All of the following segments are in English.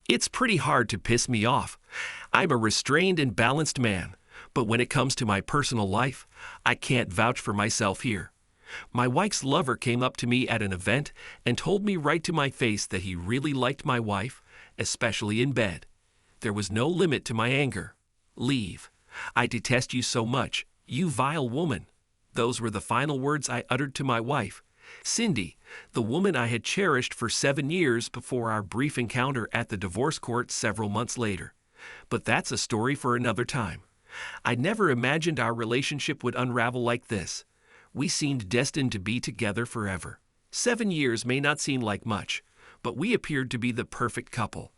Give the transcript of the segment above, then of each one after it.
It's pretty hard to piss me off. I'm a restrained and balanced man, but when it comes to my personal life, I can't vouch for myself here. My wife's lover came up to me at an event and told me right to my face that he really liked my wife, especially in bed. There was no limit to my anger. Leave. I detest you so much, you vile woman. Those were the final words I uttered to my wife, Cindy, the woman I had cherished for 7 years before our brief encounter at the divorce court several months later. But that's a story for another time. I never imagined our relationship would unravel like this. We seemed destined to be together forever. 7 years may not seem like much, but we appeared to be the perfect couple.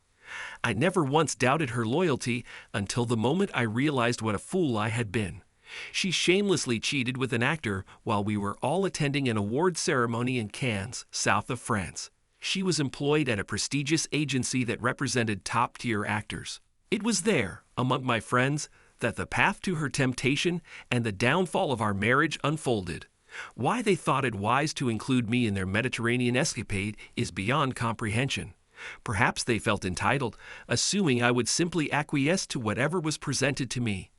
I never once doubted her loyalty until the moment I realized what a fool I had been. She shamelessly cheated with an actor while we were all attending an award ceremony in Cannes, south of France. She was employed at a prestigious agency that represented top-tier actors. It was there, among my friends, that the path to her temptation and the downfall of our marriage unfolded. Why they thought it wise to include me in their Mediterranean escapade is beyond comprehension. Perhaps they felt entitled, assuming I would simply acquiesce to whatever was presented to me.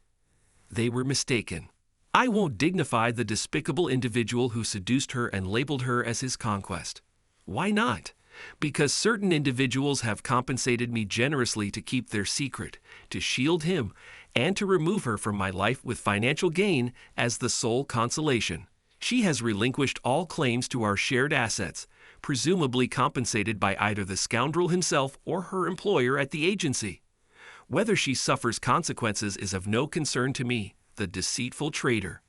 They were mistaken. I won't dignify the despicable individual who seduced her and labeled her as his conquest. Why not? Because certain individuals have compensated me generously to keep their secret, to shield him, and to remove her from my life with financial gain as the sole consolation. She has relinquished all claims to our shared assets, presumably compensated by either the scoundrel himself or her employer at the agency. Whether she suffers consequences is of no concern to me, the deceitful traitor.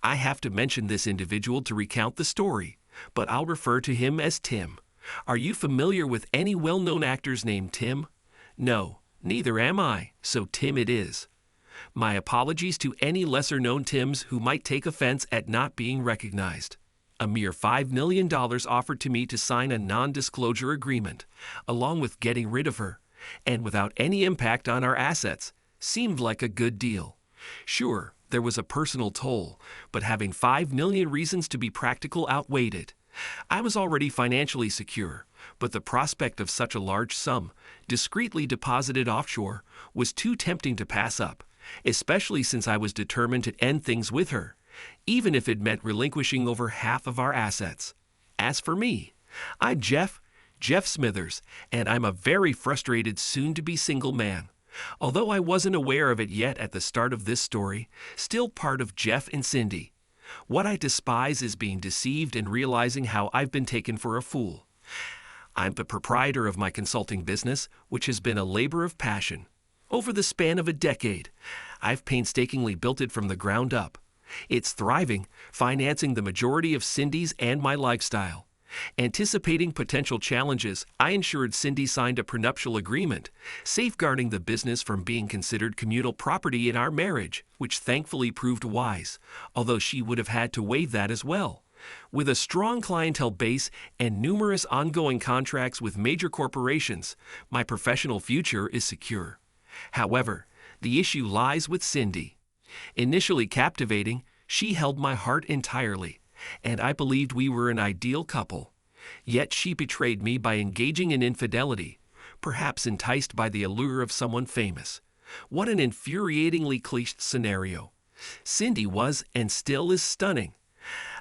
I have to mention this individual to recount the story, but I'll refer to him as Tim. Are you familiar with any well-known actors named Tim? No, neither am I, so Tim it is. My apologies to any lesser-known Tims who might take offense at not being recognized. A mere $5 million offered to me to sign a non-disclosure agreement, along with getting rid of her, and without any impact on our assets, seemed like a good deal. Sure, there was a personal toll, but having 5 million reasons to be practical outweighed it. I was already financially secure, but the prospect of such a large sum, discreetly deposited offshore, was too tempting to pass up, especially since I was determined to end things with her, even if it meant relinquishing over half of our assets. As for me, I'm Jeff Smithers, and I'm a very frustrated soon-to-be single man. Although I wasn't aware of it yet at the start of this story, still part of Jeff and Cindy. What I despise is being deceived and realizing how I've been taken for a fool. I'm the proprietor of my consulting business, which has been a labor of passion. Over the span of a decade, I've painstakingly built it from the ground up. It's thriving, financing the majority of Cindy's and my lifestyle. Anticipating potential challenges, I ensured Cindy signed a prenuptial agreement, safeguarding the business from being considered communal property in our marriage, which thankfully proved wise, although she would have had to waive that as well. With a strong clientele base and numerous ongoing contracts with major corporations, my professional future is secure. However, the issue lies with Cindy. Initially captivating, she held my heart entirely, and I believed we were an ideal couple. Yet she betrayed me by engaging in infidelity, perhaps enticed by the allure of someone famous. What an infuriatingly cliched scenario. Cindy was and still is stunning.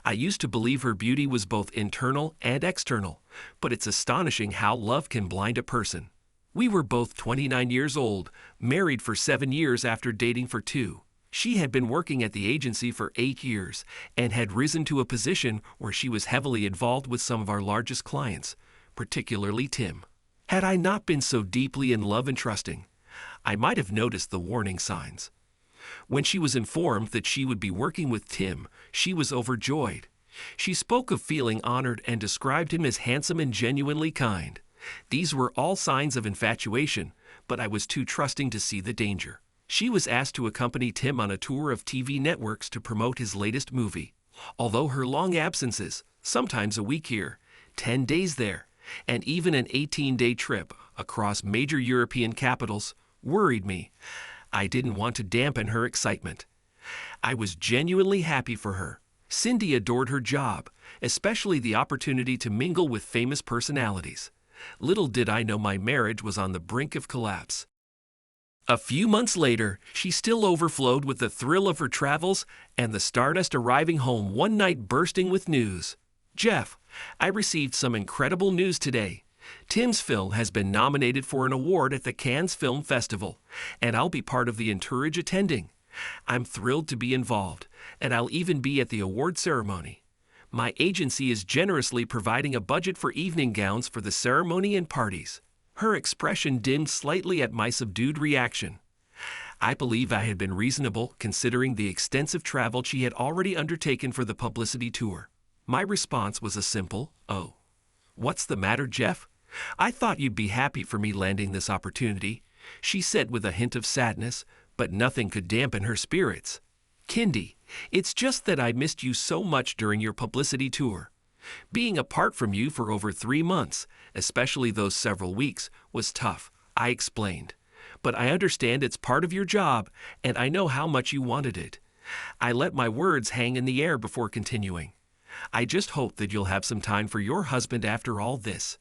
I used to believe her beauty was both internal and external, but it's astonishing how love can blind a person. We were both 29 years old, married for 7 years after dating for 2. She had been working at the agency for 8 years and had risen to a position where she was heavily involved with some of our largest clients, particularly Tim. Had I not been so deeply in love and trusting, I might have noticed the warning signs. When she was informed that she would be working with Tim, she was overjoyed. She spoke of feeling honored and described him as handsome and genuinely kind. These were all signs of infatuation, but I was too trusting to see the danger. She was asked to accompany Tim on a tour of TV networks to promote his latest movie. Although her long absences, sometimes a week here, 10 days there, and even an 18-day trip across major European capitals, worried me, I didn't want to dampen her excitement. I was genuinely happy for her. Cindy adored her job, especially the opportunity to mingle with famous personalities. Little did I know my marriage was on the brink of collapse. A few months later, she still overflowed with the thrill of her travels and the stardust arriving home one night bursting with news. Jeff, I received some incredible news today. Tim's film has been nominated for an award at the Cannes Film Festival, and I'll be part of the entourage attending. I'm thrilled to be involved, and I'll even be at the award ceremony. My agency is generously providing a budget for evening gowns for the ceremony and parties. Her expression dimmed slightly at my subdued reaction. I believe I had been reasonable considering the extensive travel she had already undertaken for the publicity tour. My response was a simple, "Oh. What's the matter, Jeff? I thought you'd be happy for me landing this opportunity," she said with a hint of sadness, but nothing could dampen her spirits. "Kindy, it's just that I missed you so much during your publicity tour. Being apart from you for over 3 months, especially those several weeks, was tough," I explained. "But I understand it's part of your job, and I know how much you wanted it." I let my words hang in the air before continuing. "I just hope that you'll have some time for your husband after all this."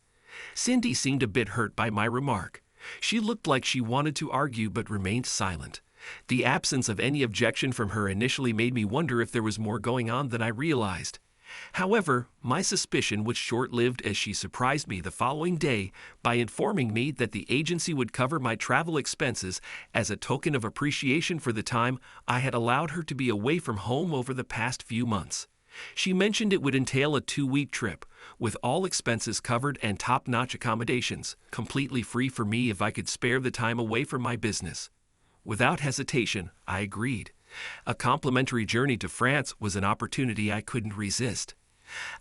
Cindy seemed a bit hurt by my remark. She looked like she wanted to argue but remained silent. The absence of any objection from her initially made me wonder if there was more going on than I realized. However, my suspicion was short-lived as she surprised me the following day by informing me that the agency would cover my travel expenses as a token of appreciation for the time I had allowed her to be away from home over the past few months. She mentioned it would entail a 2-week trip, with all expenses covered and top-notch accommodations, completely free for me if I could spare the time away from my business. Without hesitation, I agreed. A complimentary journey to France was an opportunity I couldn't resist.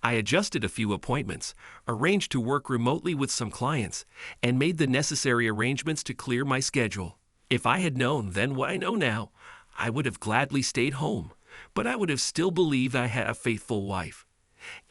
I adjusted a few appointments, arranged to work remotely with some clients, and made the necessary arrangements to clear my schedule. If I had known then what I know now, I would have gladly stayed home, but I would have still believed I had a faithful wife.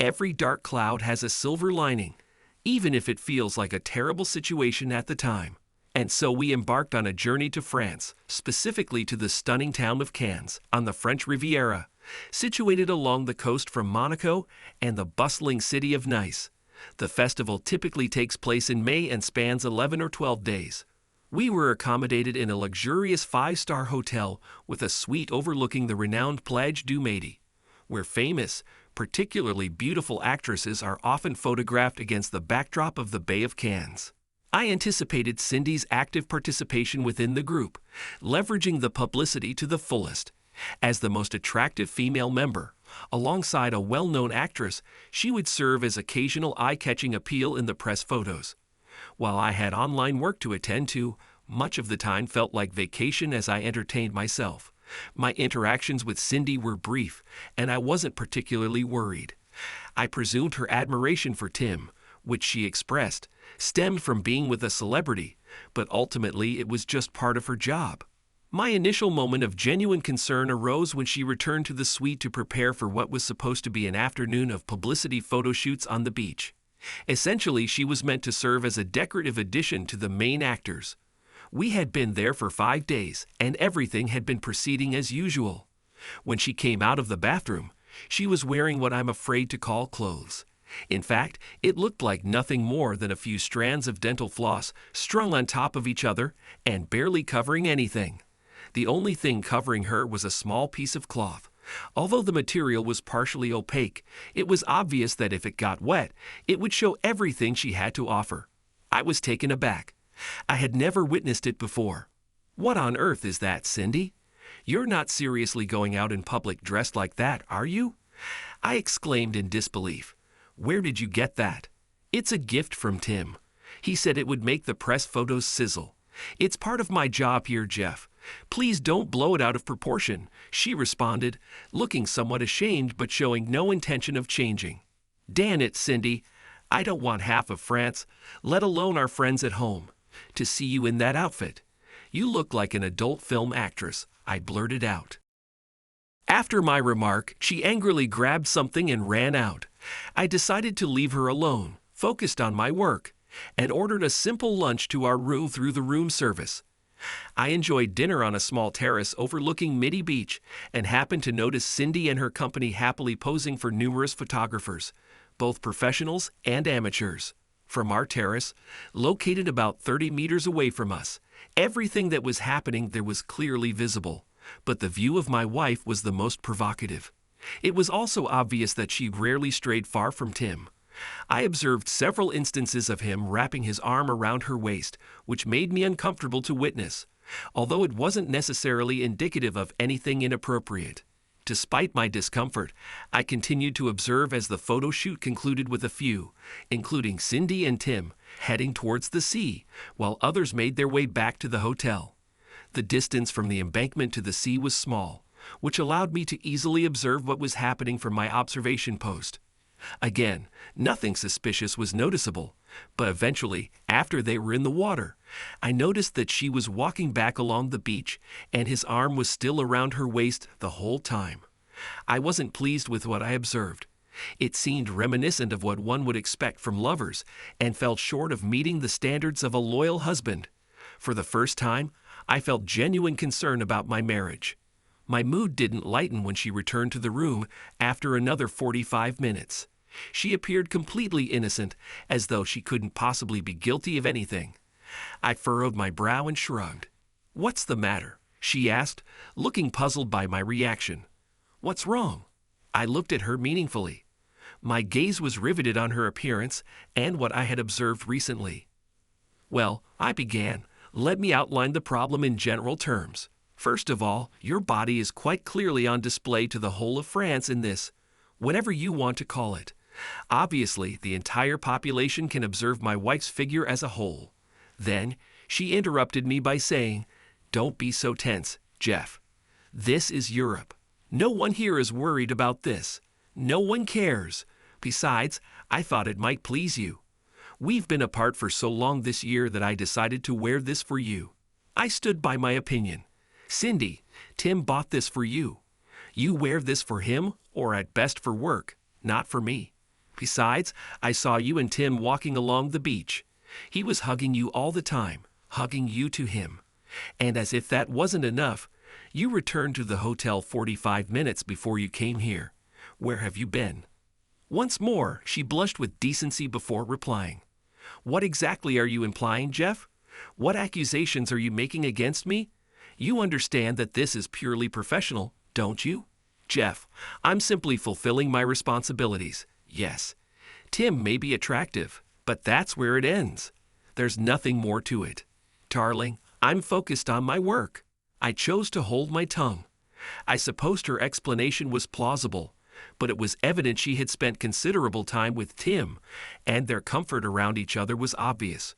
Every dark cloud has a silver lining, even if it feels like a terrible situation at the time. And so we embarked on a journey to France, specifically to the stunning town of Cannes, on the French Riviera, situated along the coast from Monaco and the bustling city of Nice. The festival typically takes place in May and spans 11 or 12 days. We were accommodated in a luxurious 5-star hotel with a suite overlooking the renowned Plage du Midi, where famous, particularly beautiful actresses are often photographed against the backdrop of the Bay of Cannes. I anticipated Cindy's active participation within the group, leveraging the publicity to the fullest. As the most attractive female member, alongside a well-known actress, she would serve as occasional eye-catching appeal in the press photos. While I had online work to attend to, much of the time felt like vacation as I entertained myself. My interactions with Cindy were brief, and I wasn't particularly worried. I presumed her admiration for Tim, which she expressed, stemmed from being with a celebrity, but ultimately it was just part of her job. My initial moment of genuine concern arose when she returned to the suite to prepare for what was supposed to be an afternoon of publicity photo shoots on the beach. Essentially, she was meant to serve as a decorative addition to the main actors. We had been there for 5 days, and everything had been proceeding as usual. When she came out of the bathroom, she was wearing what I'm afraid to call clothes. In fact, it looked like nothing more than a few strands of dental floss strung on top of each other and barely covering anything. The only thing covering her was a small piece of cloth. Although the material was partially opaque, it was obvious that if it got wet, it would show everything she had to offer. I was taken aback. I had never witnessed it before. "What on earth is that, Cindy? You're not seriously going out in public dressed like that, are you?" I exclaimed in disbelief. "Where did you get that?" "It's a gift from Tim. He said it would make the press photos sizzle. It's part of my job here, Jeff. Please don't blow it out of proportion," she responded, looking somewhat ashamed but showing no intention of changing. "Dan it, Cindy. I don't want half of France, let alone our friends at home, to see you in that outfit. You look like an adult film actress," I blurted out. After my remark, she angrily grabbed something and ran out. I decided to leave her alone, focused on my work, and ordered a simple lunch to our room through the room service. I enjoyed dinner on a small terrace overlooking Midi Beach and happened to notice Cindy and her company happily posing for numerous photographers, both professionals and amateurs. From our terrace, located about 30 meters away from us, everything that was happening there was clearly visible, but the view of my wife was the most provocative. It was also obvious that she rarely strayed far from Tim. I observed several instances of him wrapping his arm around her waist, which made me uncomfortable to witness, although it wasn't necessarily indicative of anything inappropriate. Despite my discomfort, I continued to observe as the photo shoot concluded with a few, including Cindy and Tim, heading towards the sea, while others made their way back to the hotel. The distance from the embankment to the sea was small, which allowed me to easily observe what was happening from my observation post. Again, nothing suspicious was noticeable, but eventually, after they were in the water, I noticed that she was walking back along the beach and his arm was still around her waist the whole time. I wasn't pleased with what I observed. It seemed reminiscent of what one would expect from lovers and fell short of meeting the standards of a loyal husband. For the first time, I felt genuine concern about my marriage. My mood didn't lighten when she returned to the room after another 45 minutes. She appeared completely innocent, as though she couldn't possibly be guilty of anything. I furrowed my brow and shrugged. "What's the matter?" she asked, looking puzzled by my reaction. "What's wrong?" I looked at her meaningfully. My gaze was riveted on her appearance and what I had observed recently. "Well," I began, "let me outline the problem in general terms. First of all, your body is quite clearly on display to the whole of France in this, whatever you want to call it. Obviously, the entire population can observe my wife's figure as a whole." Then, she interrupted me by saying, "Don't be so tense, Jeff. This is Europe. No one here is worried about this. No one cares. Besides, I thought it might please you. We've been apart for so long this year that I decided to wear this for you. I stood by my opinion. Cindy, Tim bought this for you. You wear this for him, or at best for work, not for me. Besides, I saw you and Tim walking along the beach. He was hugging you all the time, hugging you to him. And as if that wasn't enough, you returned to the hotel 45 minutes before you came here. Where have you been?" Once more, she blushed with decency before replying. "What exactly are you implying, Jeff? What accusations are you making against me? You understand that this is purely professional, don't you?" "Jeff, I'm simply fulfilling my responsibilities. Yes, Tim may be attractive, but that's where it ends. There's nothing more to it. Darling, I'm focused on my work." I chose to hold my tongue. I supposed her explanation was plausible, but it was evident she had spent considerable time with Tim, and their comfort around each other was obvious.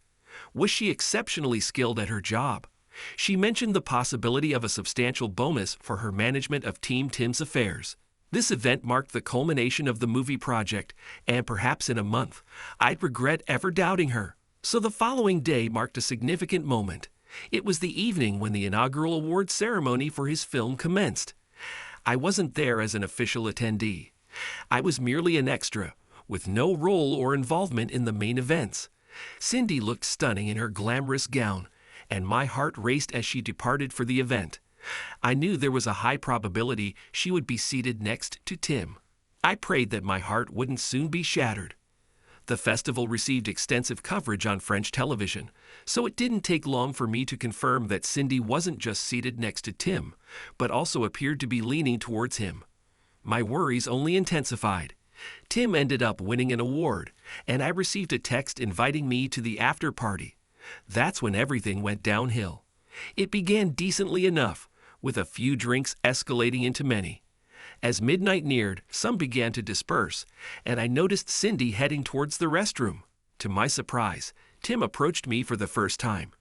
Was she exceptionally skilled at her job? She mentioned the possibility of a substantial bonus for her management of Team Tim's affairs. This event marked the culmination of the movie project, and perhaps in a month, I'd regret ever doubting her. So the following day marked a significant moment. It was the evening when the inaugural award ceremony for his film commenced. I wasn't there as an official attendee. I was merely an extra, with no role or involvement in the main events. Cindy looked stunning in her glamorous gown, and my heart raced as she departed for the event. I knew there was a high probability she would be seated next to Tim. I prayed that my heart wouldn't soon be shattered. The festival received extensive coverage on French television, so it didn't take long for me to confirm that Cindy wasn't just seated next to Tim, but also appeared to be leaning towards him. My worries only intensified. Tim ended up winning an award, and I received a text inviting me to the after party. That's when everything went downhill. It began decently enough, with a few drinks escalating into many. As midnight neared, some began to disperse, and I noticed Cindy heading towards the restroom. To my surprise, Tim approached me for the first time.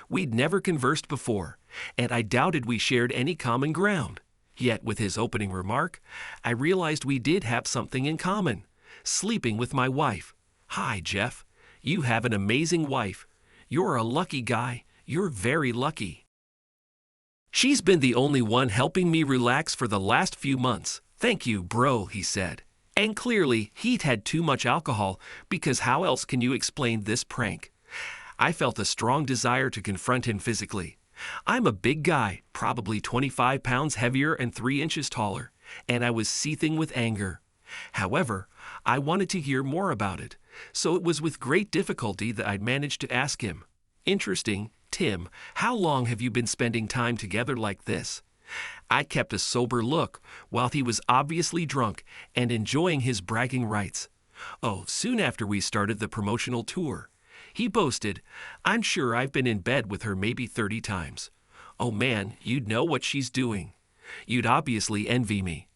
We'd never conversed before, and I doubted we shared any common ground. Yet with his opening remark, I realized we did have something in common: sleeping with my wife. "Hi, Jeff. You have an amazing wife. You're a lucky guy. You're very lucky. She's been the only one helping me relax for the last few months. Thank you, bro," he said. And clearly, he'd had too much alcohol, because how else can you explain this prank? I felt a strong desire to confront him physically. I'm a big guy, probably 25 pounds heavier and 3 inches taller, and I was seething with anger. However, I wanted to hear more about it, so it was with great difficulty that I'd managed to ask him, "Interesting, Tim, how long have you been spending time together like this?" I kept a sober look while he was obviously drunk and enjoying his bragging rights. Oh, soon after we started the promotional tour. He boasted, "I'm sure I've been in bed with her maybe 30 times. Oh man, you'd know what she's doing. You'd obviously envy me."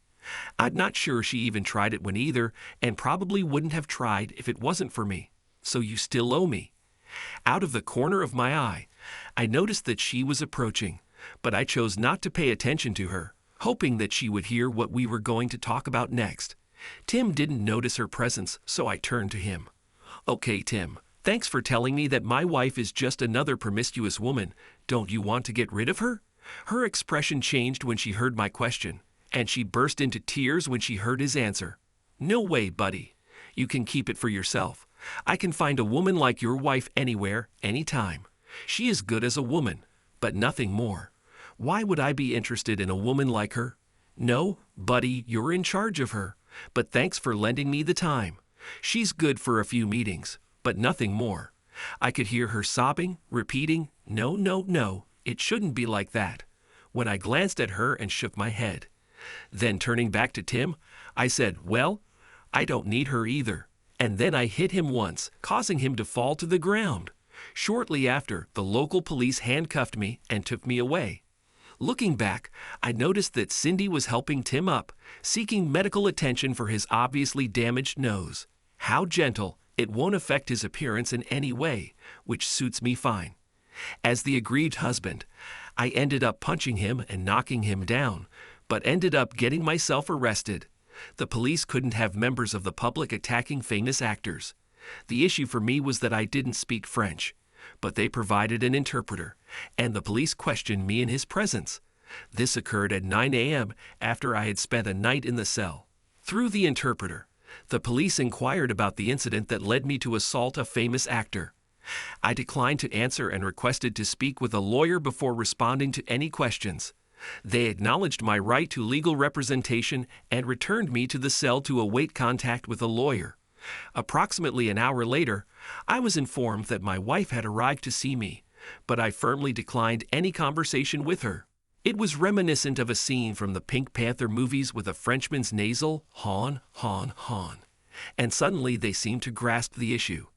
I'm not sure she even tried it when either, and probably wouldn't have tried if it wasn't for me. So you still owe me. Out of the corner of my eye, I noticed that she was approaching, but I chose not to pay attention to her, hoping that she would hear what we were going to talk about next. Tim didn't notice her presence, so I turned to him. "Okay, Tim, thanks for telling me that my wife is just another promiscuous woman. Don't you want to get rid of her?" Her expression changed when she heard my question, and she burst into tears when she heard his answer. "No way, buddy. You can keep it for yourself. I can find a woman like your wife anywhere, anytime. She is good as a woman, but nothing more. Why would I be interested in a woman like her? No, buddy, you're in charge of her, but thanks for lending me the time. She's good for a few meetings, but nothing more." I could hear her sobbing, repeating, "No, no, no, it shouldn't be like that," when I glanced at her and shook my head. Then turning back to Tim, I said, "Well, I don't need her either." And then I hit him once, causing him to fall to the ground. Shortly after, the local police handcuffed me and took me away. Looking back, I noticed that Cindy was helping Tim up, seeking medical attention for his obviously damaged nose. How gentle, it won't affect his appearance in any way, which suits me fine. As the aggrieved husband, I ended up punching him and knocking him down, but ended up getting myself arrested. The police couldn't have members of the public attacking famous actors. The issue for me was that I didn't speak French, but they provided an interpreter, and the police questioned me in his presence. This occurred at 9 a.m. after I had spent a night in the cell. Through the interpreter, the police inquired about the incident that led me to assault a famous actor. I declined to answer and requested to speak with a lawyer before responding to any questions. They acknowledged my right to legal representation and returned me to the cell to await contact with a lawyer. Approximately an hour later, I was informed that my wife had arrived to see me, but I firmly declined any conversation with her. It was reminiscent of a scene from the Pink Panther movies with a Frenchman's nasal "hon, hon, hon," and suddenly they seemed to grasp the issue.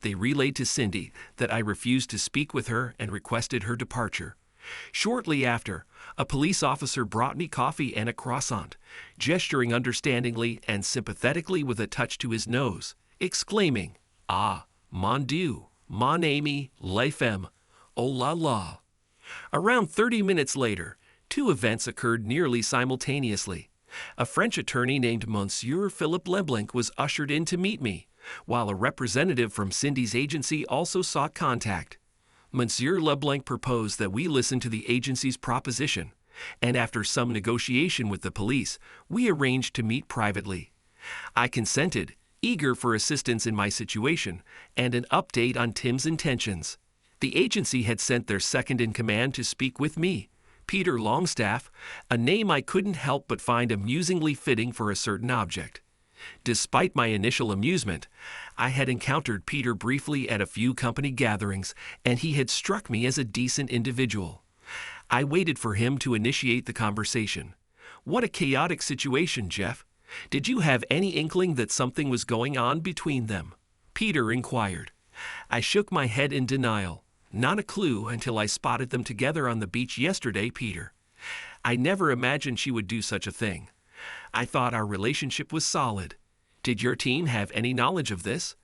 They relayed to Cindy that I refused to speak with her and requested her departure. Shortly after, a police officer brought me coffee and a croissant, gesturing understandingly and sympathetically with a touch to his nose, exclaiming, "Ah, mon Dieu, mon ami, la femme, oh la la." Around 30 minutes later, two events occurred nearly simultaneously. A French attorney named Monsieur Philippe Leblanc was ushered in to meet me, while a representative from Cindy's agency also sought contact. Monsieur Leblanc proposed that we listen to the agency's proposition, and after some negotiation with the police, we arranged to meet privately. I consented, eager for assistance in my situation and an update on Tim's intentions. The agency had sent their second-in-command to speak with me, Peter Longstaff, a name I couldn't help but find amusingly fitting for a certain object. Despite my initial amusement, I had encountered Peter briefly at a few company gatherings, and he had struck me as a decent individual. I waited for him to initiate the conversation. "What a chaotic situation, Jeff. Did you have any inkling that something was going on between them?" Peter inquired. I shook my head in denial. "Not a clue until I spotted them together on the beach yesterday, Peter. I never imagined she would do such a thing. I thought our relationship was solid. Did your team have any knowledge of this?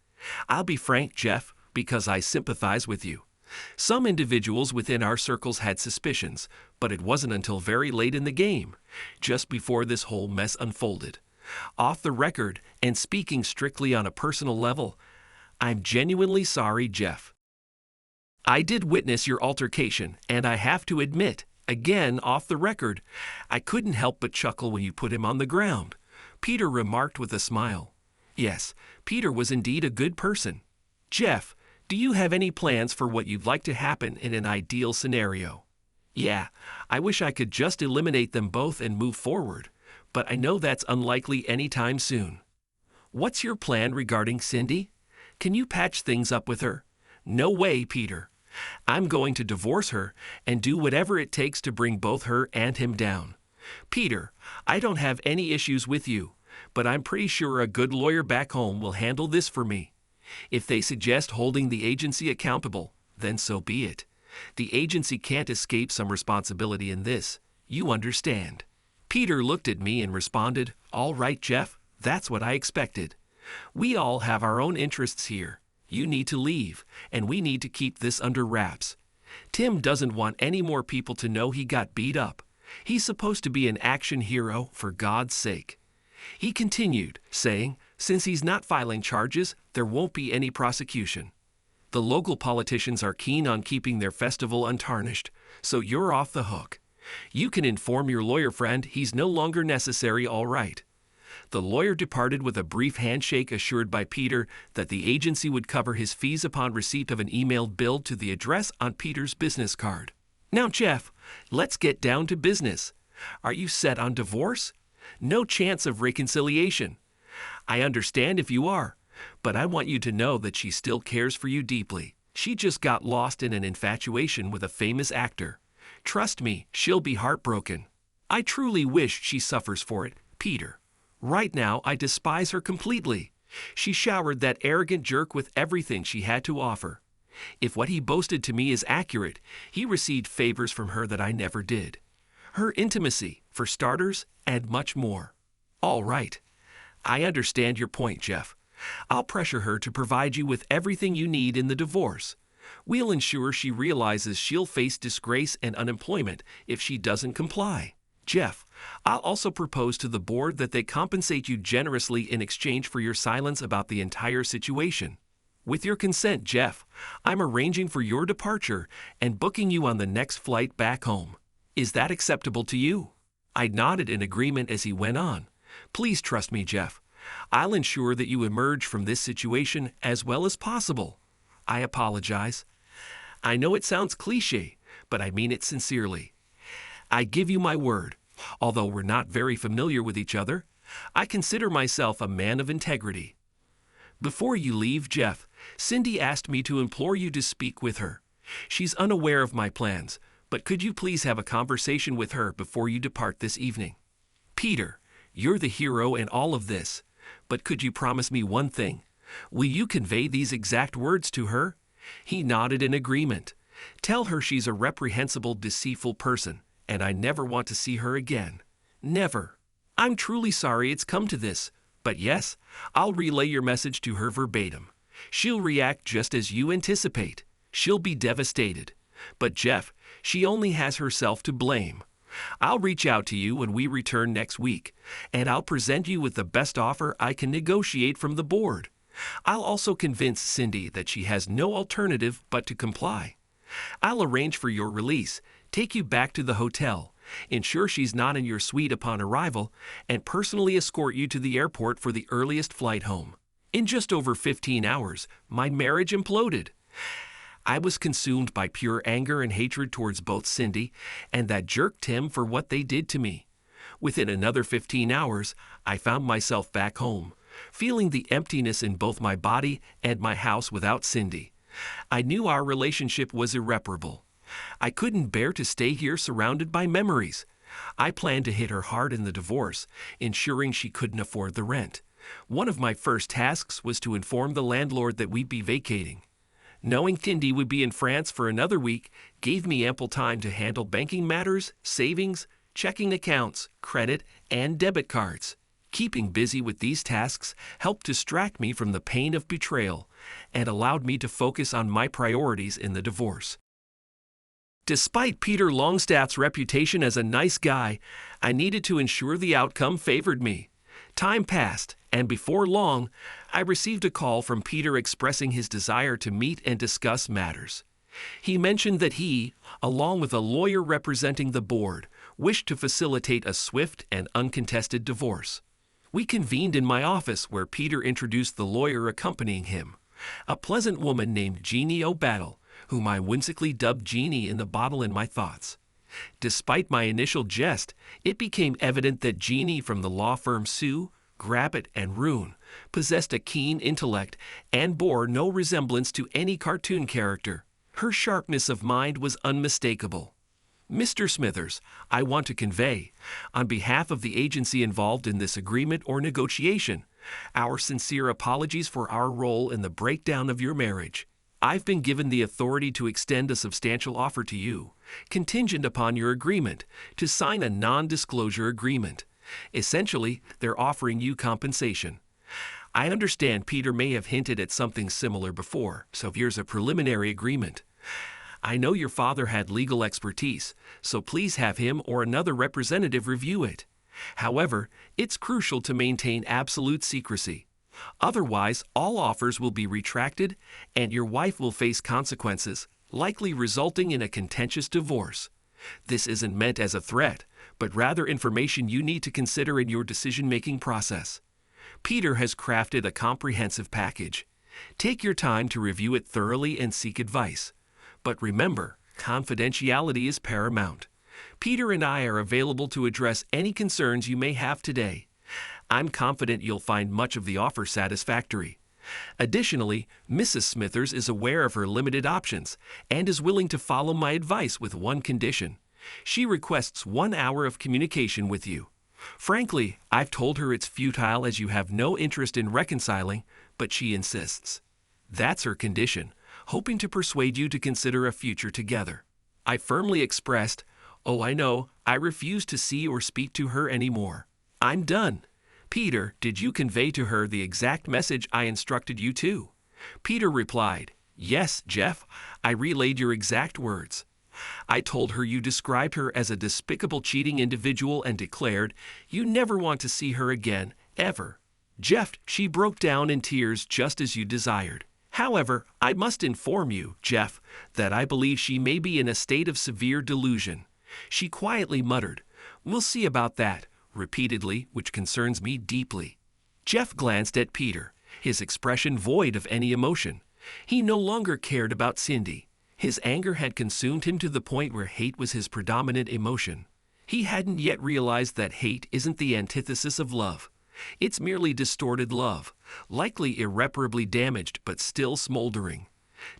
I'll be frank, Jeff, because I sympathize with you. Some individuals within our circles had suspicions, but it wasn't until very late in the game, just before this whole mess unfolded. Off the record, and speaking strictly on a personal level, I'm genuinely sorry, Jeff. I did witness your altercation, and I have to admit, again off the record, I couldn't help but chuckle when you put him on the ground," Peter remarked with a smile. Yes, Peter was indeed a good person. "Jeff, do you have any plans for what you'd like to happen in an ideal scenario?" "Yeah, I wish I could just eliminate them both and move forward, but I know that's unlikely anytime soon." "What's your plan regarding Cindy?" Can you patch things up with her? No way, Peter. I'm going to divorce her and do whatever it takes to bring both her and him down. Peter, I don't have any issues with you, but I'm pretty sure a good lawyer back home will handle this for me. If they suggest holding the agency accountable, then so be it. The agency can't escape some responsibility in this. You understand. Peter looked at me and responded, "All right, Jeff, that's what I expected. We all have our own interests here. You need to leave, and we need to keep this under wraps. Tim doesn't want any more people to know he got beat up. He's supposed to be an action hero, for God's sake." He continued, saying, "Since he's not filing charges, there won't be any prosecution. The local politicians are keen on keeping their festival untarnished, so you're off the hook. You can inform your lawyer friend he's no longer necessary, all right." The lawyer departed with a brief handshake, assured by Peter that the agency would cover his fees upon receipt of an emailed bill to the address on Peter's business card. Now, Jeff, let's get down to business. Are you set on divorce? No chance of reconciliation. I understand if you are, but I want you to know that she still cares for you deeply. She just got lost in an infatuation with a famous actor. Trust me, she'll be heartbroken. I truly wish she suffers for it, Peter. Right now, I despise her completely. She showered that arrogant jerk with everything she had to offer. If what he boasted to me is accurate, he received favors from her that I never did. Her intimacy, for starters, and much more. All right. I understand your point, Jeff. I'll pressure her to provide you with everything you need in the divorce. We'll ensure she realizes she'll face disgrace and unemployment if she doesn't comply. Jeff, I'll also propose to the board that they compensate you generously in exchange for your silence about the entire situation. With your consent, Jeff, I'm arranging for your departure and booking you on the next flight back home. Is that acceptable to you? I nodded in agreement as he went on. Please trust me, Jeff. I'll ensure that you emerge from this situation as well as possible. I apologize. I know it sounds cliché, but I mean it sincerely. I give you my word, although we're not very familiar with each other, I consider myself a man of integrity. Before you leave, Jeff, Cindy asked me to implore you to speak with her. She's unaware of my plans, but could you please have a conversation with her before you depart this evening? Peter, you're the hero in all of this, but could you promise me one thing? Will you convey these exact words to her? He nodded in agreement. Tell her she's a reprehensible, deceitful person, and I never want to see her again. Never. I'm truly sorry it's come to this, but yes, I'll relay your message to her verbatim. She'll react just as you anticipate. She'll be devastated. But Jeff, she only has herself to blame. I'll reach out to you when we return next week, and I'll present you with the best offer I can negotiate from the board. I'll also convince Cindy that she has no alternative but to comply. I'll arrange for your release, take you back to the hotel, ensure she's not in your suite upon arrival, and personally escort you to the airport for the earliest flight home. In just over 15 hours, my marriage imploded. I was consumed by pure anger and hatred towards both Cindy and that jerk Tim for what they did to me. Within another 15 hours, I found myself back home, feeling the emptiness in both my body and my house without Cindy. I knew our relationship was irreparable. I couldn't bear to stay here surrounded by memories. I planned to hit her hard in the divorce, ensuring she couldn't afford the rent. One of my first tasks was to inform the landlord that we'd be vacating. Knowing Cindy would be in France for another week gave me ample time to handle banking matters, savings, checking accounts, credit, and debit cards. Keeping busy with these tasks helped distract me from the pain of betrayal and allowed me to focus on my priorities in the divorce. Despite Peter Longstaff's reputation as a nice guy, I needed to ensure the outcome favored me. Time passed, and before long, I received a call from Peter expressing his desire to meet and discuss matters. He mentioned that he, along with a lawyer representing the board, wished to facilitate a swift and uncontested divorce. We convened in my office where Peter introduced the lawyer accompanying him, a pleasant woman named Jeannie O'Battle, whom I whimsically dubbed Jeannie in the bottle in my thoughts. Despite my initial jest, it became evident that Jeannie from the law firm Sue, Grabbit, and Rune, possessed a keen intellect and bore no resemblance to any cartoon character. Her sharpness of mind was unmistakable. Mr. Smithers, I want to convey, on behalf of the agency involved in this agreement or negotiation, our sincere apologies for our role in the breakdown of your marriage. I've been given the authority to extend a substantial offer to you, contingent upon your agreement, to sign a non-disclosure agreement. Essentially, they're offering you compensation. I understand Peter may have hinted at something similar before, so here's a preliminary agreement. I know your father had legal expertise, so please have him or another representative review it. However, it's crucial to maintain absolute secrecy. Otherwise, all offers will be retracted and your wife will face consequences, likely resulting in a contentious divorce. This isn't meant as a threat, but rather information you need to consider in your decision-making process. Peter has crafted a comprehensive package. Take your time to review it thoroughly and seek advice. But remember, confidentiality is paramount. Peter and I are available to address any concerns you may have today. I'm confident you'll find much of the offer satisfactory. Additionally, Mrs. Smithers is aware of her limited options and is willing to follow my advice with one condition. She requests 1 hour of communication with you. Frankly, I've told her it's futile as you have no interest in reconciling, but she insists. That's her condition, hoping to persuade you to consider a future together. I firmly expressed, "Oh, I know, I refuse to see or speak to her anymore. I'm done." Peter, did you convey to her the exact message I instructed you to? Peter replied, "Yes, Jeff, I relayed your exact words. I told her you described her as a despicable, cheating individual and declared you never want to see her again, ever." Jeff, she broke down in tears just as you desired. However, I must inform you, Jeff, that I believe she may be in a state of severe delusion. She quietly muttered, "We'll see about that," repeatedly, which concerns me deeply. Jeff glanced at Peter, his expression void of any emotion. He no longer cared about Cindy. His anger had consumed him to the point where hate was his predominant emotion. He hadn't yet realized that hate isn't the antithesis of love. It's merely distorted love, likely irreparably damaged but still smoldering.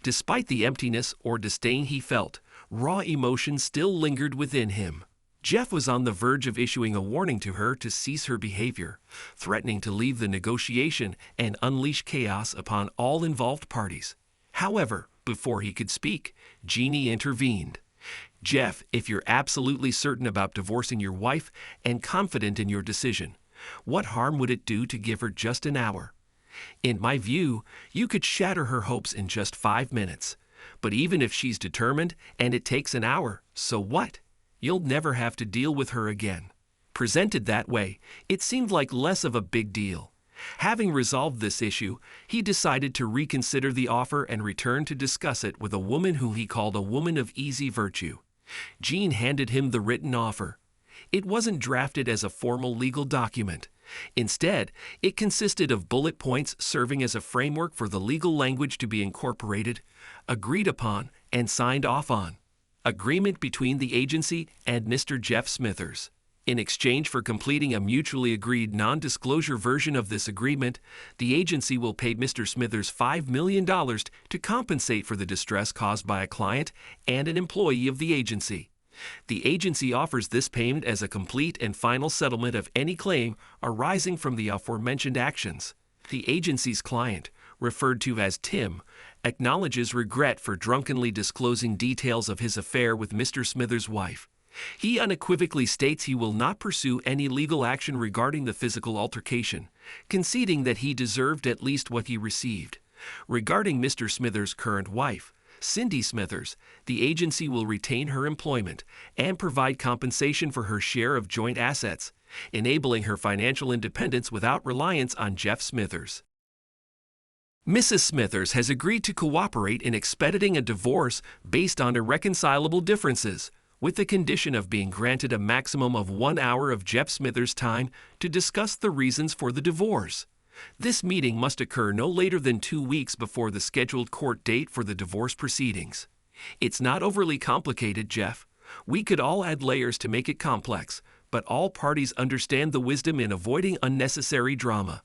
Despite the emptiness or disdain he felt, raw emotion still lingered within him. Jeff was on the verge of issuing a warning to her to cease her behavior, threatening to leave the negotiation and unleash chaos upon all involved parties. However, before he could speak, Jeannie intervened. "Jeff, if you're absolutely certain about divorcing your wife and confident in your decision, what harm would it do to give her just an hour? In my view, you could shatter her hopes in just 5 minutes. But even if she's determined and it takes an hour, so what? You'll never have to deal with her again." Presented that way, it seemed like less of a big deal. Having resolved this issue, he decided to reconsider the offer and return to discuss it with a woman whom he called a woman of easy virtue. Jean handed him the written offer. It wasn't drafted as a formal legal document. Instead, it consisted of bullet points serving as a framework for the legal language to be incorporated, agreed upon, and signed off on. Agreement between the agency and Mr. Jeff Smithers. In exchange for completing a mutually agreed non-disclosure version of this agreement, the agency will pay Mr. Smithers $5 million to compensate for the distress caused by a client and an employee of the agency. The agency offers this payment as a complete and final settlement of any claim arising from the aforementioned actions. The agency's client, referred to as Tim, acknowledges regret for drunkenly disclosing details of his affair with Mr. Smithers' wife. He unequivocally states he will not pursue any legal action regarding the physical altercation, conceding that he deserved at least what he received. Regarding Mr. Smithers' current wife, Cindy Smithers, the agency will retain her employment and provide compensation for her share of joint assets, enabling her financial independence without reliance on Jeff Smithers. Mrs. Smithers has agreed to cooperate in expediting a divorce based on irreconcilable differences, with the condition of being granted a maximum of 1 hour of Jeff Smithers' time to discuss the reasons for the divorce. This meeting must occur no later than 2 weeks before the scheduled court date for the divorce proceedings. It's not overly complicated, Jeff. We could all add layers to make it complex, but all parties understand the wisdom in avoiding unnecessary drama.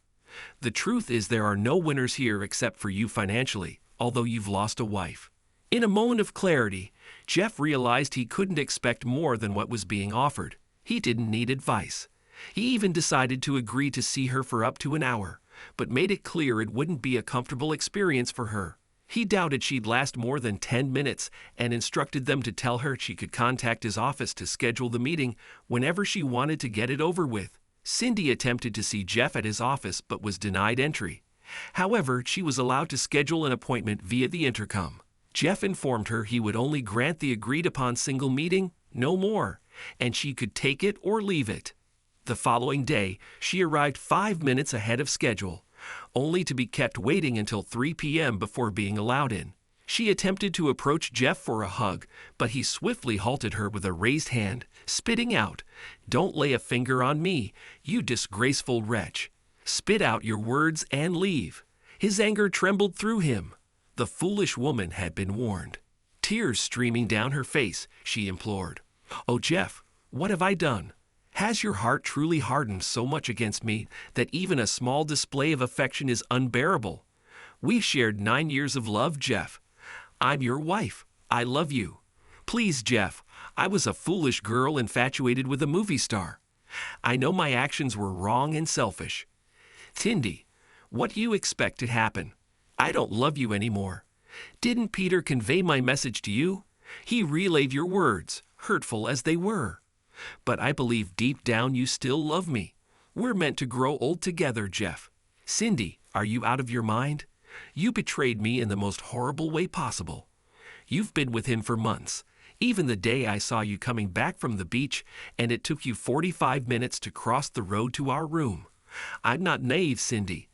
The truth is there are no winners here except for you financially, although you've lost a wife. In a moment of clarity, Jeff realized he couldn't expect more than what was being offered. He didn't need advice. He even decided to agree to see her for up to an hour, but made it clear it wouldn't be a comfortable experience for her. He doubted she'd last more than 10 minutes and instructed them to tell her she could contact his office to schedule the meeting whenever she wanted to get it over with. Cindy attempted to see Jeff at his office but was denied entry. However, she was allowed to schedule an appointment via the intercom. Jeff informed her he would only grant the agreed-upon single meeting, no more, and she could take it or leave it. The following day, she arrived 5 minutes ahead of schedule, only to be kept waiting until 3 p.m. before being allowed in. She attempted to approach Jeff for a hug, but he swiftly halted her with a raised hand, spitting out, "Don't lay a finger on me, you disgraceful wretch. Spit out your words and leave." His anger trembled through him. The foolish woman had been warned. Tears streaming down her face, she implored, "Oh, Jeff, what have I done? Has your heart truly hardened so much against me that even a small display of affection is unbearable? We've shared 9 years of love, Jeff. I'm your wife. I love you. Please, Jeff, I was a foolish girl infatuated with a movie star. I know my actions were wrong and selfish. Cindy, what do you expect to happen? I don't love you anymore. Didn't Peter convey my message to you? He relayed your words, hurtful as they were. But I believe deep down you still love me. We're meant to grow old together, Jeff. Cindy, are you out of your mind? You betrayed me in the most horrible way possible. You've been with him for months, even the day I saw you coming back from the beach, and it took you 45 minutes to cross the road to our room. I'm not naive, Cindy.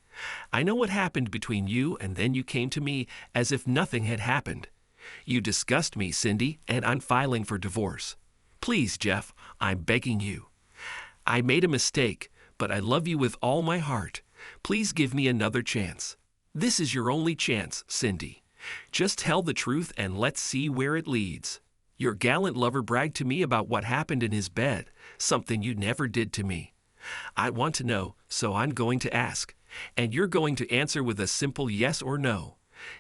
I know what happened between you, and then you came to me as if nothing had happened. You disgust me, Cindy, and I'm filing for divorce. Please, Jeff, I'm begging you. I made a mistake, but I love you with all my heart. Please give me another chance. This is your only chance, Cindy. Just tell the truth and let's see where it leads. Your gallant lover bragged to me about what happened in his bed, something you never did to me. I want to know, so I'm going to ask. And you're going to answer with a simple yes or no.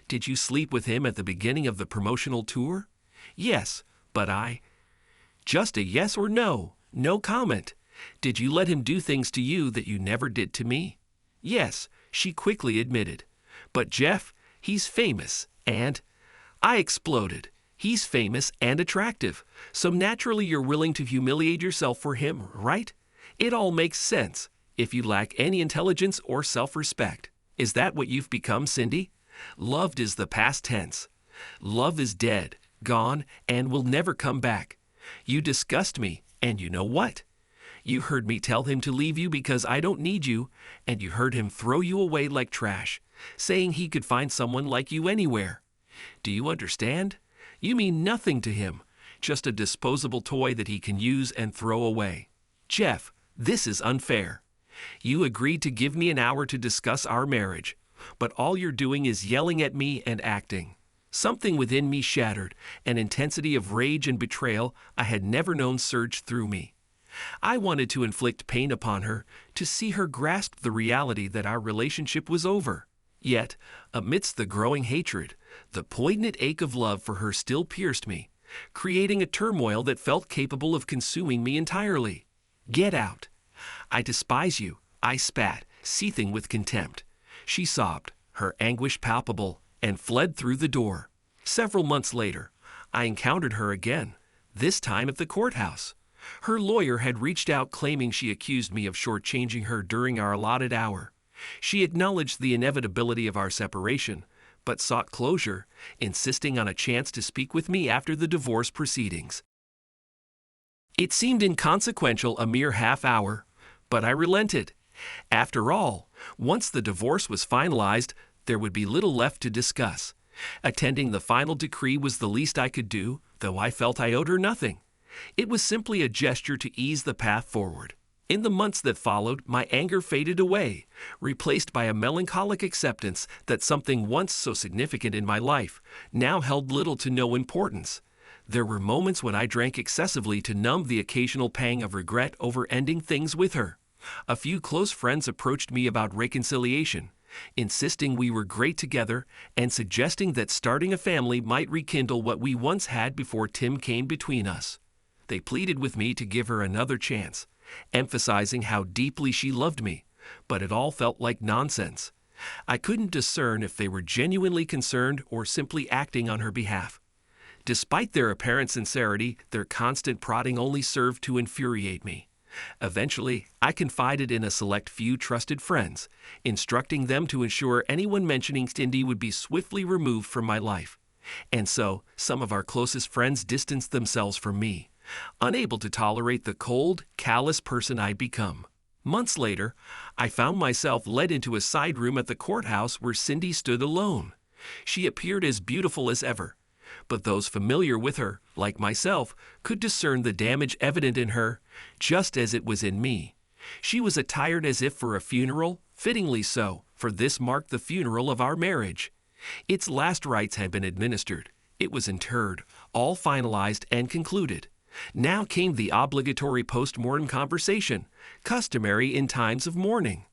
Did you sleep with him at the beginning of the promotional tour? Yes, but Just a yes or no, no comment. Did you let him do things to you that you never did to me? Yes, she quickly admitted. But Jeff, he's famous, and I exploded. He's famous and attractive, so naturally you're willing to humiliate yourself for him, right? It all makes sense. If you lack any intelligence or self-respect. Is that what you've become, Cindy? Loved is the past tense. Love is dead, gone, and will never come back. You disgust me, and you know what? You heard me tell him to leave you because I don't need you, and you heard him throw you away like trash, saying he could find someone like you anywhere. Do you understand? You mean nothing to him, just a disposable toy that he can use and throw away. Jeff, this is unfair. You agreed to give me an hour to discuss our marriage, but all you're doing is yelling at me and acting. Something within me shattered, an intensity of rage and betrayal I had never known surged through me. I wanted to inflict pain upon her, to see her grasp the reality that our relationship was over. Yet, amidst the growing hatred, the poignant ache of love for her still pierced me, creating a turmoil that felt capable of consuming me entirely. Get out. I despise you, I spat, seething with contempt. She sobbed, her anguish palpable, and fled through the door. Several months later, I encountered her again, this time at the courthouse. Her lawyer had reached out claiming she accused me of shortchanging her during our allotted hour. She acknowledged the inevitability of our separation, but sought closure, insisting on a chance to speak with me after the divorce proceedings. It seemed inconsequential, a mere half hour, but I relented. After all, once the divorce was finalized, there would be little left to discuss. Attending the final decree was the least I could do, though I felt I owed her nothing. It was simply a gesture to ease the path forward. In the months that followed, my anger faded away, replaced by a melancholic acceptance that something once so significant in my life now held little to no importance. There were moments when I drank excessively to numb the occasional pang of regret over ending things with her. A few close friends approached me about reconciliation, insisting we were great together and suggesting that starting a family might rekindle what we once had before Tim came between us. They pleaded with me to give her another chance, emphasizing how deeply she loved me, but it all felt like nonsense. I couldn't discern if they were genuinely concerned or simply acting on her behalf. Despite their apparent sincerity, their constant prodding only served to infuriate me. Eventually, I confided in a select few trusted friends, instructing them to ensure anyone mentioning Cindy would be swiftly removed from my life. And so, some of our closest friends distanced themselves from me, unable to tolerate the cold, callous person I'd become. Months later, I found myself led into a side room at the courthouse where Cindy stood alone. She appeared as beautiful as ever, but those familiar with her, like myself, could discern the damage evident in her, just as it was in me. She was attired as if for a funeral, fittingly so, for this marked the funeral of our marriage. Its last rites had been administered. It was interred, all finalized and concluded. Now came the obligatory post-mortem conversation, customary in times of mourning.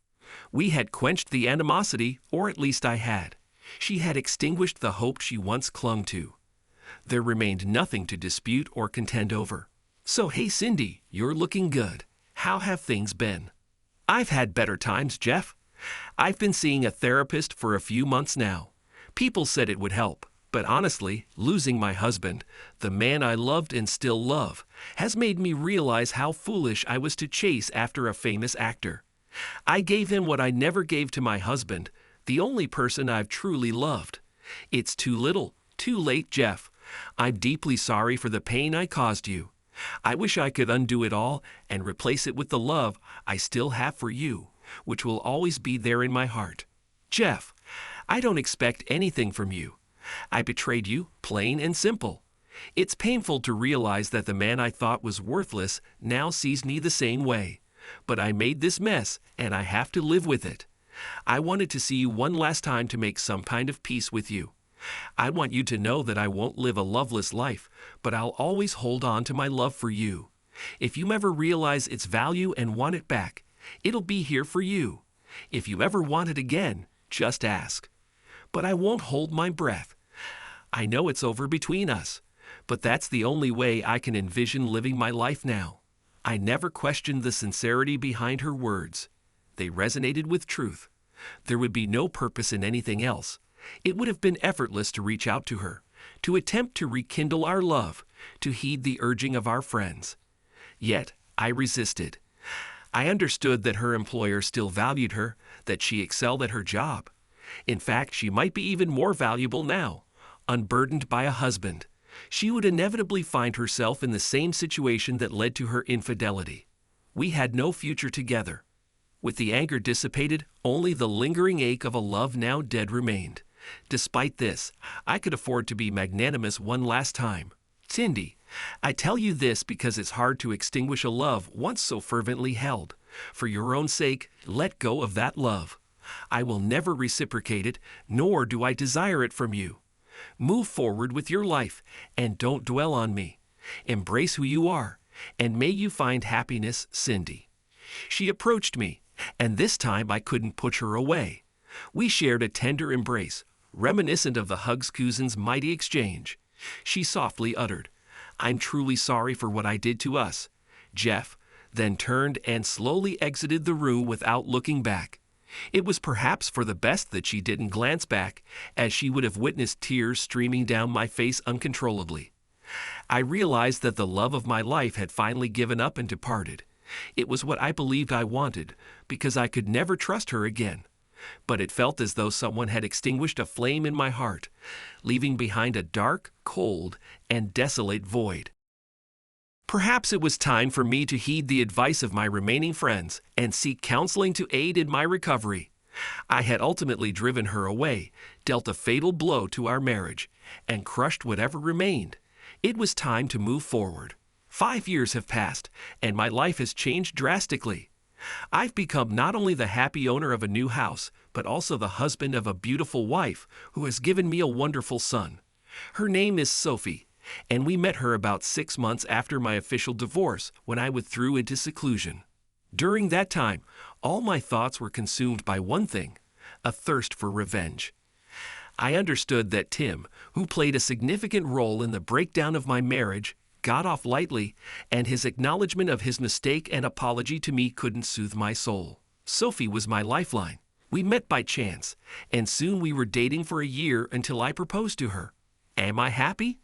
We had quenched the animosity, or at least I had. She had extinguished the hope she once clung to. There remained nothing to dispute or contend over. So, hey Cindy, you're looking good. How have things been? I've had better times, Jeff. I've been seeing a therapist for a few months now. People said it would help, but honestly, losing my husband, the man I loved and still love, has made me realize how foolish I was to chase after a famous actor. I gave him what I never gave to my husband, the only person I've truly loved. It's too little, too late, Jeff. I'm deeply sorry for the pain I caused you. I wish I could undo it all and replace it with the love I still have for you, which will always be there in my heart. Jeff, I don't expect anything from you. I betrayed you, plain and simple. It's painful to realize that the man I thought was worthless now sees me the same way. But I made this mess, and I have to live with it. I wanted to see you one last time to make some kind of peace with you. I want you to know that I won't live a loveless life, but I'll always hold on to my love for you. If you ever realize its value and want it back, it'll be here for you. If you ever want it again, just ask. But I won't hold my breath. I know it's over between us, but that's the only way I can envision living my life now. I never questioned the sincerity behind her words. They resonated with truth. There would be no purpose in anything else. It would have been effortless to reach out to her, to attempt to rekindle our love, to heed the urging of our friends. Yet, I resisted. I understood that her employer still valued her, that she excelled at her job. In fact, she might be even more valuable now. Unburdened by a husband, she would inevitably find herself in the same situation that led to her infidelity. We had no future together. With the anger dissipated, only the lingering ache of a love now dead remained. Despite this, I could afford to be magnanimous one last time. Cindy, I tell you this because it's hard to extinguish a love once so fervently held. For your own sake, let go of that love. I will never reciprocate it, nor do I desire it from you. Move forward with your life, and don't dwell on me. Embrace who you are, and may you find happiness, Cindy. She approached me, and this time I couldn't push her away. We shared a tender embrace, reminiscent of the Hugs Cousin's mighty exchange. She softly uttered, "I'm truly sorry for what I did to us." Jeff then turned and slowly exited the room without looking back. It was perhaps for the best that she didn't glance back, as she would have witnessed tears streaming down my face uncontrollably. I realized that the love of my life had finally given up and departed. It was what I believed I wanted, because I could never trust her again. But it felt as though someone had extinguished a flame in my heart, leaving behind a dark, cold, and desolate void. Perhaps it was time for me to heed the advice of my remaining friends and seek counseling to aid in my recovery. I had ultimately driven her away, dealt a fatal blow to our marriage, and crushed whatever remained. It was time to move forward. 5 years have passed, and my life has changed drastically. I've become not only the happy owner of a new house, but also the husband of a beautiful wife who has given me a wonderful son. Her name is Sophie, and we met her about 6 months after my official divorce when I withdrew into seclusion. During that time, all my thoughts were consumed by one thing: a thirst for revenge. I understood that Tim, who played a significant role in the breakdown of my marriage, got off lightly, and his acknowledgement of his mistake and apology to me couldn't soothe my soul. Sophie was my lifeline. We met by chance, and soon we were dating for a year until I proposed to her. Am I happy?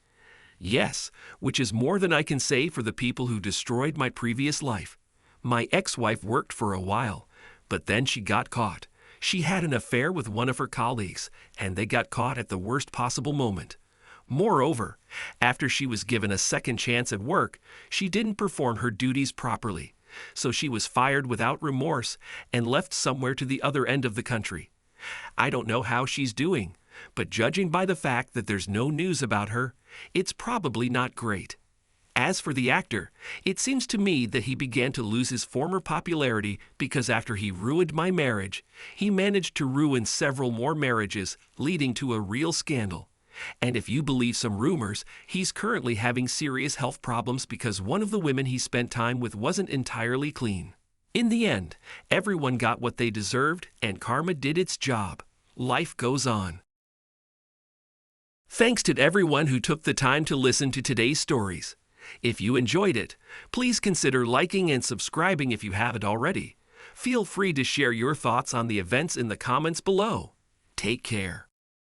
Yes, which is more than I can say for the people who destroyed my previous life. My ex-wife worked for a while, but then she got caught. She had an affair with one of her colleagues, and they got caught at the worst possible moment. Moreover, after she was given a second chance at work, she didn't perform her duties properly, so she was fired without remorse and left somewhere to the other end of the country. I don't know how she's doing, but judging by the fact that there's no news about her, it's probably not great. As for the actor, it seems to me that he began to lose his former popularity because after he ruined my marriage, he managed to ruin several more marriages, leading to a real scandal. And if you believe some rumors, he's currently having serious health problems because one of the women he spent time with wasn't entirely clean. In the end, everyone got what they deserved, and karma did its job. Life goes on. Thanks to everyone who took the time to listen to today's stories. If you enjoyed it, please consider liking and subscribing if you haven't already. Feel free to share your thoughts on the events in the comments below. Take care.